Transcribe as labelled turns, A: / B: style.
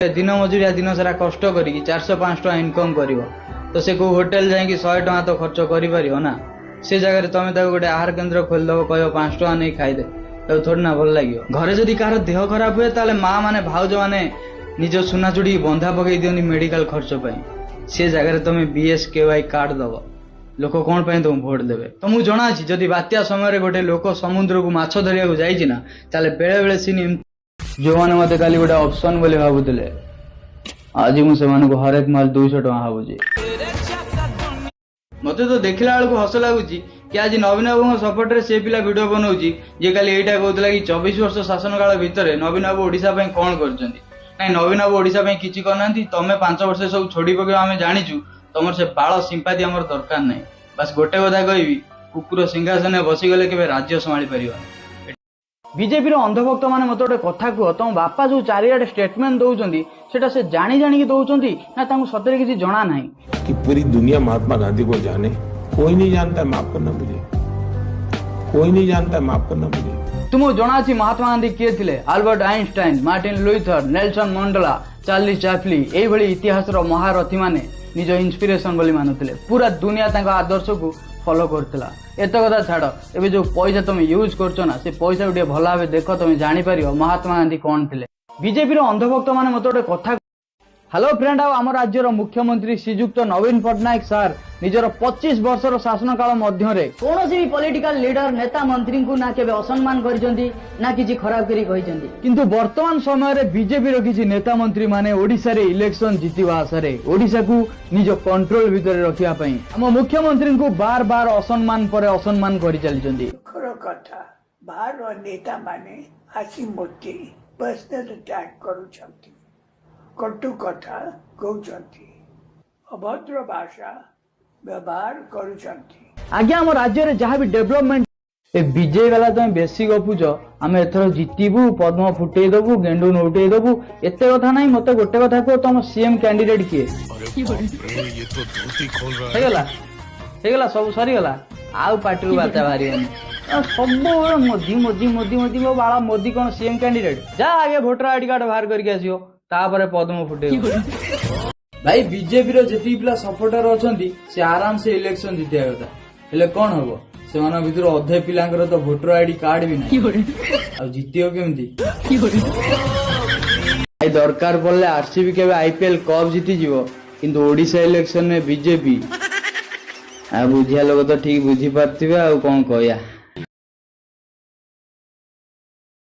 A: दिन मजुरिया दिन सारा कष्ट करी 400-500 टका इनकम कर तो से को होटेल जाकि 100 टका तो खर्च कर ना से जगह तुम गोटे आहार केन्द्र खोलदेव कह 5 टका नहीं खाईदे तो थोड़ी ना भल लगे। घरे जदि कार देह खराब हुए ताले माँ माने भाउज माने निज सुना चुड़ी बंधा पकई दिखती मेडिकल खर्च से जगह तुम BSKY कार्ड दब लोक कौन पे तुम भोट देवे। तुमको जना अच्छी जदि बात्या समय गोटे लोक समुद्र को माछ धरिया जाइना ताले बेले बेले सीन जो मैंने मत काली गोटे ऑप्शन बोले भावुले आज मुझे हरेक माल 200 टका भावुची मत तो देखला बेलू हस लगुच कि आज नवीन बाबू सपोर्ट से पिला वीडियो बनाऊँ जी खाली यहाँ कहला कि 24 वर्ष शासन काल भितर नवीन बाबू ओडिशा कौन कर नवीन बाबू ओडिशा किसी करना तुम 5 वर्ष सब छोड़ी पक आम जाचु तुम से बाल सिंपाती आम दरकार ना बस गोटे कथा कहि कुकुर सिंहासन बसीगले के राज्य संभाली पार। बीजेपी अंधभक्त मैंने मत गोटे कथा कह तुम बापा जो चारियाडे स्टेटमेंट दौरान सेटा से जानी जानी दौरान ना सतरे किसी जना ना
B: कि पूरी दुनिया महात्मा गांधी को जाने कोई नहीं जानता माफ करना मुझे कोई नहीं जानता माफ करना मुझे।
A: तुमको जना अच्छी महात्मा गांधी किए थे Albert Einstein Martin Luther Nelson Mandela Charlie Chaplin यही इतिहास महारथी माने निज इंस्पिरेशन बोली मानुले पूरा दुनिया आदर्श को फॉलो करथिला। एत कथा छाड़ एबे जो पैसा तुम यूज करछो ना से पैसा गोटे भल भाव देख तुम जापर महात्मा गांधी कौन थे। बीजेपी अंधभक्त मैंने मत गोटे कथा हेलो फ्रेंड आम राज्यर मुख्यमंत्री श्रीजुक्त नवीन पट्टनायक सार निजर 25 वर्षर शासन काल मध्य कौन भी पॉलिटिकल लीडर नेता मंत्री को ना केबे असम्मान करिसेंती ना किसी खराब करी कहिसेंती किंतु वर्तमान समय रे बीजेपी रो किसी नेता मंत्री माने ओडिशा रे इलेक्शन जीतिबा आशारे ओडिशा को निज कंट्रोल भितर रखिया पई हम मुख्यमंत्री को बार बार असम्मान पर असम्मान करि चलिसेंती।
C: कथा बाहर नेता माने आसी मोती पर्सनल अटैक करूछंती कटु कथा कहते अभद्र भाषा व्यवहार करुछंती।
A: आज्ञा हम राज्य रे जहाँ भी डेवलपमेंट ए विजय वाला तुम बेसी गपुच आम एथर जीतबू पद्म फुटे देबू गेंडू नौटे देबू एते कथा नहीं मत गोटे कथा कह तुम सीएम कैंडिडेट किए सब सरीगला आउ पार्टी बाता बाहर सब मोदी मोदी मोदी मोदी मो बाला मोदी कौन सीएम कैंडिडेट जा आगे वोटर आईडी कार्ड बाहर करके आसियो तापर पद्म फुटे भाई बीजेपी रो जेती पिला सपोर्टर अछंती से आराम से इलेक्शन जीतिया कथा हेले कौन हबो से माने भितर अधे पिलांकर तो वोटर आईडी कार्ड भी नहीं आ जीतियो केमती भाई दरकार पड़ले आरसीबी केबे आईपीएल कप जीति जीवो किंतु ओडिशा इलेक्शन में बीजेपी आ बुझिया लोग तो ठीक बुझी पारथिबे आ कोन कहया।